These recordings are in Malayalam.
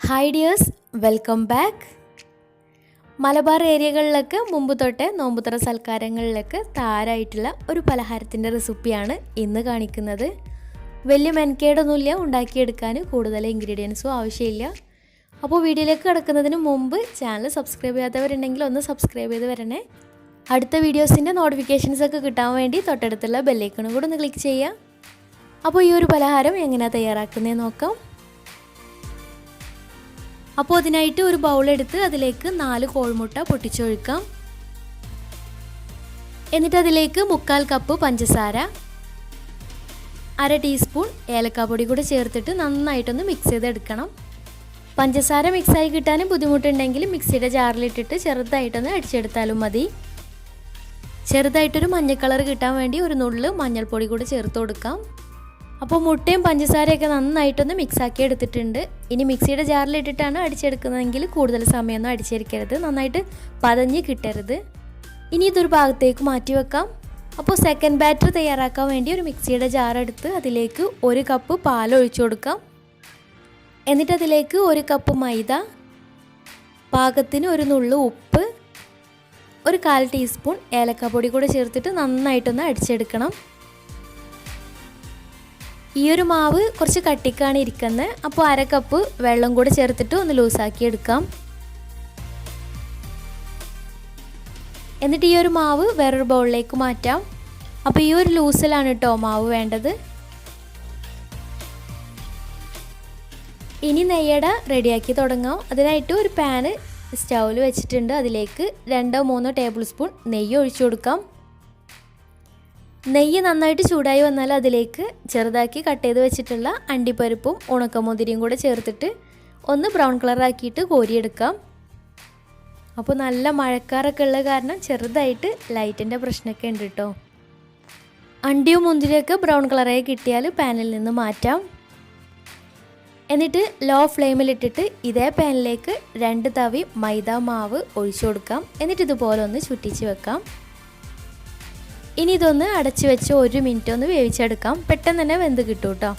Hi dears, welcome back. Malabar ഏരിയകളിലൊക്കെ മുമ്പ് തൊട്ടേ നോമ്പുതുറ സൽക്കാരങ്ങളിലൊക്കെ താരമായിട്ടുള്ള ഒരു പലഹാരത്തിൻ്റെ റെസിപ്പിയാണ് ഇന്ന് കാണിക്കുന്നത്. വലിയ മെനക്കേടൊന്നുമില്ല, ഉണ്ടാക്കിയെടുക്കാൻ കൂടുതൽ ഇൻഗ്രീഡിയൻസും ആവശ്യമില്ല. അപ്പോൾ വീഡിയോയിലേക്ക് കിടക്കുന്നതിന് മുമ്പ് ചാനൽ സബ്സ്ക്രൈബ് ചെയ്യാത്തവരുണ്ടെങ്കിൽ ഒന്ന് സബ്സ്ക്രൈബ് ചെയ്ത് വരണേ. അടുത്ത വീഡിയോസിൻ്റെ നോട്ടിഫിക്കേഷൻസൊക്കെ കിട്ടാൻ വേണ്ടി തൊട്ടടുത്തുള്ള ബെല്ലൈക്കണും കൂടെ ഒന്ന് ക്ലിക്ക് ചെയ്യുക. അപ്പോൾ ഈ ഒരു പലഹാരം എങ്ങനെയാണ് തയ്യാറാക്കുന്നതെന്ന് നോക്കാം. അപ്പോൾ അതിനായിട്ട് ഒരു ബൗളെടുത്ത് അതിലേക്ക് 4 കോഴിമുട്ട പൊട്ടിച്ചൊഴിക്കാം. എന്നിട്ട് അതിലേക്ക് 1/4 കപ്പ് പഞ്ചസാര, 1/2 ടീസ്പൂൺ ഏലക്കാപ്പൊടി കൂടെ ചേർത്തിട്ട് നന്നായിട്ടൊന്ന് മിക്സ് ചെയ്തെടുക്കണം. പഞ്ചസാര മിക്സായി കിട്ടാൻ ബുദ്ധിമുട്ടുണ്ടെങ്കിൽ മിക്സിയുടെ ജാറിലിട്ടിട്ട് ചെറുതായിട്ടൊന്ന് അടിച്ചെടുത്താലും മതി. ചെറുതായിട്ടൊരു മഞ്ഞ കളർ കിട്ടാൻ വേണ്ടി ഒരു നുള്ള് മഞ്ഞൾപ്പൊടി കൂടെ ചേർത്ത് കൊടുക്കാം. അപ്പോൾ മുട്ടയും പഞ്ചസാരയൊക്കെ നന്നായിട്ടൊന്ന് മിക്സാക്കി എടുത്തിട്ടുണ്ട്. ഇനി മിക്സിയുടെ ജാറിലിട്ടിട്ടാണ് അടിച്ചെടുക്കുന്നതെങ്കിൽ കൂടുതൽ സമയമൊന്നും അടിച്ചെടുക്കരുത്, നന്നായിട്ട് പതഞ്ഞ് കിട്ടരുത്. ഇനി ഇതൊരു ഭാഗത്തേക്ക് മാറ്റി വെക്കാം. അപ്പോൾ സെക്കൻഡ് ബാറ്റർ തയ്യാറാക്കാൻ വേണ്ടി ഒരു മിക്സിയുടെ ജാറെടുത്ത് അതിലേക്ക് 1 കപ്പ് പാൽ ഒഴിച്ചു കൊടുക്കാം. എന്നിട്ട് അതിലേക്ക് 1 കപ്പ് മൈദ, പാകത്തിന് ഒരു നുള്ളു ഉപ്പ്, ഒരു 1/4 ടീസ്പൂൺ ഏലക്കാപ്പൊടി കൂടെ ചേർത്തിട്ട് നന്നായിട്ടൊന്ന് അടിച്ചെടുക്കണം. ഈ ഒരു മാവ് കുറച്ച് കട്ടിക്കാണ് ഇരിക്കുന്നത്. അപ്പോൾ 1/2 കപ്പ് വെള്ളം കൂടെ ചേർത്തിട്ട് ഒന്ന് ലൂസാക്കി എടുക്കാം. എന്നിട്ട് ഈ ഒരു മാവ് വേറൊരു ബൗളിലേക്ക് മാറ്റാം. അപ്പോൾ ഈ ഒരു ലൂസിലാണ് കേട്ടോ മാവ് വേണ്ടത്. ഇനി നെയ്യട റെഡിയാക്കി തുടങ്ങാം. അതിനായിട്ട് ഒരു പാന് സ്റ്റൗവിൽ വെച്ചിട്ടുണ്ട്. അതിലേക്ക് 2-3 ടേബിൾ സ്പൂൺ നെയ്യ് ഒഴിച്ചു കൊടുക്കാം. നെയ്യ് നന്നായിട്ട് ചൂടായി വന്നാൽ അതിലേക്ക് ചെറുതാക്കി കട്ട് ചെയ്ത് വെച്ചിട്ടുള്ള അണ്ടിപ്പരിപ്പും ഉണക്കമുന്തിരിയും കൂടെ ചേർത്തിട്ട് ഒന്ന് ബ്രൗൺ കളറാക്കിയിട്ട് കോരിയെടുക്കാം. അപ്പോൾ നല്ല മഴക്കാറൊക്കെ ഉള്ള കാരണം ചെറുതായിട്ട് ലൈറ്റിൻ്റെ പ്രശ്നമൊക്കെ ഉണ്ട് കേട്ടോ. അണ്ടിയും മുന്തിരിയൊക്കെ ബ്രൗൺ കളറായി കിട്ടിയാൽ പാനിൽ നിന്ന് മാറ്റാം. എന്നിട്ട് ലോ ഫ്ലെയിമിലിട്ടിട്ട് ഇതേ പാനിലേക്ക് 2 തവി മൈദ മാവ് ഒഴിച്ചു കൊടുക്കാം. എന്നിട്ട് ഇതുപോലെ ഒന്ന് ചുറ്റിച്ച് വെക്കാം. ഇനി ഇതൊന്ന് അടച്ച് വെച്ച് 1 മിനിറ്റ് ഒന്ന് വേവിച്ചെടുക്കാം. പെട്ടെന്ന് തന്നെ വെന്ത് കിട്ടും കേട്ടോ.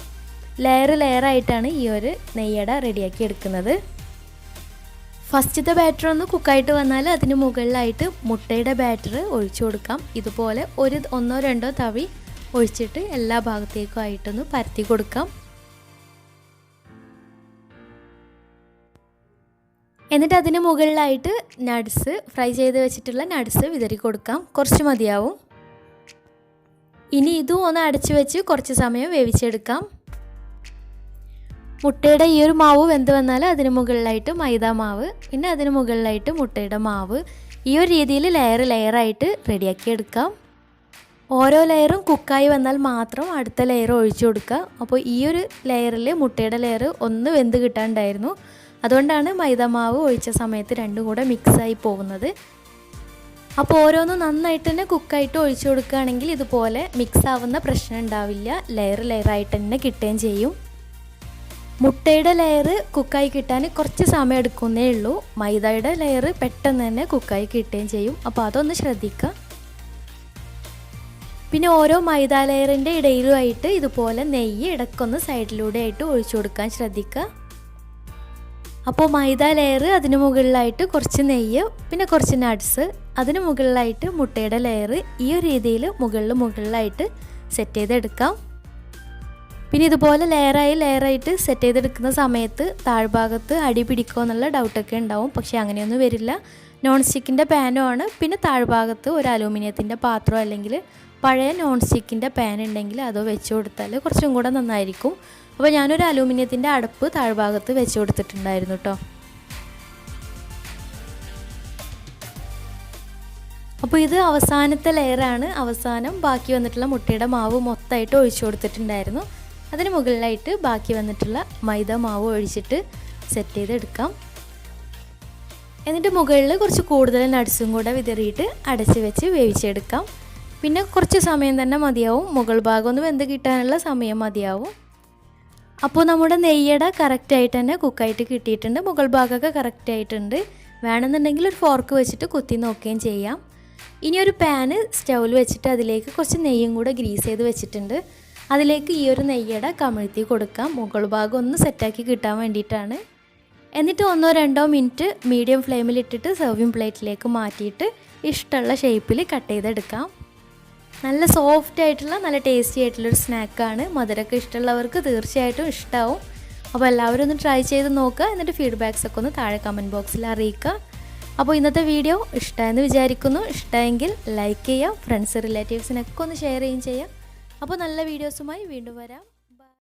ലെയറായിട്ടാണ് ഈ ഒരു നെയ്യട റെഡിയാക്കി എടുക്കുന്നത്. ഫസ്റ്റത്തെ ബാറ്റർ ഒന്ന് കുക്കായിട്ട് വന്നാൽ അതിന് മുകളിലായിട്ട് മുട്ടയുടെ ബാറ്റർ ഒഴിച്ചു കൊടുക്കാം. ഇതുപോലെ 1-2 തവി ഒഴിച്ചിട്ട് എല്ലാ ഭാഗത്തേക്കും ആയിട്ടൊന്ന് പരത്തി കൊടുക്കാം. എന്നിട്ട് അതിന് മുകളിലായിട്ട് നട്ട്സ്, ഫ്രൈ ചെയ്ത് വെച്ചിട്ടുള്ള നട്ട്സ് വിതറി കൊടുക്കാം. കുറച്ച് മതിയാവും. ഇനി ഇതും ഒന്ന് അടച്ചു വെച്ച് കുറച്ച് സമയം വേവിച്ചെടുക്കാം. മുട്ടയുടെ ഈ ഒരു മാവ് വെന്ത് വന്നാൽ അതിന് മുകളിലായിട്ട് മൈദ മാവ്, പിന്നെ അതിന് മുകളിലായിട്ട് മുട്ടയുടെ മാവ്, ഈ ഒരു രീതിയിൽ ലെയറായിട്ട് റെഡിയാക്കി എടുക്കാം. ഓരോ ലെയറും കുക്കായി വന്നാൽ മാത്രം അടുത്ത ലെയർ ഒഴിച്ചു കൊടുക്കുക. അപ്പോൾ ഈ ഒരു ലെയറിൽ മുട്ടയുടെ ലെയർ ഒന്ന് വെന്ത് കിട്ടാണ്ടായിരുന്നു. അതുകൊണ്ടാണ് മൈദ മാവ് ഒഴിച്ച സമയത്ത് രണ്ടും കൂടെ മിക്സായി പോകുന്നത്. അപ്പോൾ ഓരോന്നും നന്നായിട്ട് തന്നെ കുക്കായിട്ട് ഒഴിച്ചു കൊടുക്കുകയാണെങ്കിൽ ഇതുപോലെ മിക്സ് ആവുന്ന പ്രശ്നം ഉണ്ടാവില്ല. ലെയറായിട്ട് തന്നെ കിട്ടുകയും ചെയ്യും. മുട്ടയുടെ ലെയർ കുക്കായി കിട്ടാൻ കുറച്ച് സമയം എടുക്കുന്നേ ഉള്ളൂ. മൈദയുടെ ലെയർ പെട്ടെന്ന് തന്നെ കുക്കായി കിട്ടുകയും ചെയ്യും. അപ്പോൾ അതൊന്ന് ശ്രദ്ധിക്കുക. പിന്നെ ഓരോ മൈദ ലെയറിൻ്റെ ഇടയിലുമായിട്ട് ഇതുപോലെ നെയ്യ് ഇടയ്ക്കൊന്ന് സൈഡിലൂടെ ആയിട്ട് ഒഴിച്ചു കൊടുക്കാൻ ശ്രദ്ധിക്കുക. അപ്പോൾ മൈദ ലെയർ, അതിന് മുകളിലായിട്ട് കുറച്ച് നെയ്യ്, പിന്നെ കുറച്ച് നട്ട്സ്, അതിന് മുകളിലായിട്ട് മുട്ടയുടെ ലെയർ, ഈ ഒരു രീതിയിൽ മുകളിലായിട്ട് സെറ്റ് ചെയ്തെടുക്കാം. പിന്നെ ഇതുപോലെ ലെയറായിട്ട് സെറ്റ് ചെയ്തെടുക്കുന്ന സമയത്ത് താഴ്ഭാഗത്ത് അടി പിടിക്കുമോ എന്നുള്ള ഡൗട്ടൊക്കെ ഉണ്ടാവും. പക്ഷേ അങ്ങനെയൊന്നും വരില്ല. നോൺ സ്റ്റിക്കിൻ്റെ പാനും ആണ്. പിന്നെ താഴ്ഭാഗത്ത് ഒരു അലൂമിനിയത്തിൻ്റെ പാത്രമോ അല്ലെങ്കിൽ പഴയ നോൺ സ്റ്റിക്കിൻ്റെ പാൻ ഉണ്ടെങ്കിൽ അതോ വെച്ച് കൊടുത്താൽ കുറച്ചും കൂടെ നന്നായിരിക്കും. അപ്പോൾ ഞാനൊരു അലൂമിനിയത്തിൻ്റെ അടപ്പ് താഴ്ഭാഗത്ത് വെച്ച് കൊടുത്തിട്ടുണ്ടായിരുന്നു കേട്ടോ. അപ്പോൾ ഇത് അവസാനത്തെ ലെയറാണ്. അവസാനം ബാക്കി വന്നിട്ടുള്ള മുട്ടയുടെ മാവ് മൊത്തമായിട്ട് ഒഴിച്ചു കൊടുത്തിട്ടുണ്ടായിരുന്നു. അതിന് മുകളിലായിട്ട് ബാക്കി വന്നിട്ടുള്ള മൈദ മാവ് ഒഴിച്ചിട്ട് സെറ്റ് ചെയ്തെടുക്കാം. എന്നിട്ട് മുകളിൽ കുറച്ച് കൂടുതൽ നട്ട്സും കൂടെ വിതറിയിട്ട് അടച്ച് വെച്ച് വേവിച്ചെടുക്കാം. പിന്നെ കുറച്ച് സമയം തന്നെ മതിയാവും. മുകൾ ഭാഗം ഒന്ന് വെന്ത് കിട്ടാനുള്ള സമയം മതിയാവും. അപ്പോൾ നമ്മുടെ നെയ്യട കറക്റ്റായിട്ട് തന്നെ കുക്കായിട്ട് കിട്ടിയിട്ടുണ്ട്. മുകൾ ഭാഗമൊക്കെ കറക്റ്റായിട്ടുണ്ട്. വേണമെന്നുണ്ടെങ്കിൽ ഒരു ഫോർക്ക് വെച്ചിട്ട് കുത്തി നോക്കുകയും ചെയ്യാം. ഇനി ഒരു പാന് സ്റ്റൗവിൽ വെച്ചിട്ട് അതിലേക്ക് കുറച്ച് നെയ്യും കൂടെ ഗ്രീസ് ചെയ്ത് വെച്ചിട്ടുണ്ട്. അതിലേക്ക് ഈ ഒരു നെയ്യട കമിഴ്ത്തി കൊടുക്കാം. മുകൾ ഭാഗം ഒന്ന് സെറ്റാക്കി കിട്ടാൻ വേണ്ടിയിട്ടാണ്. എന്നിട്ട് 1-2 മിനിറ്റ് മീഡിയം ഫ്ലെയിമിലിട്ടിട്ട് സെർവിങ് പ്ലേറ്റിലേക്ക് മാറ്റിയിട്ട് ഇഷ്ടമുള്ള ഷേപ്പിൽ കട്ട് ചെയ്തെടുക്കാം. നല്ല സോഫ്റ്റ് ആയിട്ടുള്ള നല്ല ടേസ്റ്റി ആയിട്ടുള്ളൊരു സ്നാക്കാണ്. മധുരമൊക്കെ ഇഷ്ടമുള്ളവർക്ക് തീർച്ചയായിട്ടും ഇഷ്ടമാവും. അപ്പോൾ എല്ലാവരും ഒന്ന് ട്രൈ ചെയ്ത് നോക്കുക. എന്നിട്ട് ഫീഡ്ബാക്സൊക്കെ ഒന്ന് താഴെ കമൻറ്റ് ബോക്സിൽ അറിയിക്കുക. അപ്പോൾ ഇന്നത്തെ വീഡിയോ ഇഷ്ടമായെന്ന് വിചാരിക്കുന്നു. ഇഷ്ടമെങ്കിൽ ലൈക്ക് ചെയ്യുക, ഫ്രണ്ട്സ് റിലേറ്റീവ്സിനൊക്കെ ഒന്ന് ഷെയർ ചെയ്യുകയും ചെയ്യുക. അപ്പോൾ നല്ല വീഡിയോസുമായി വീണ്ടും വരാം.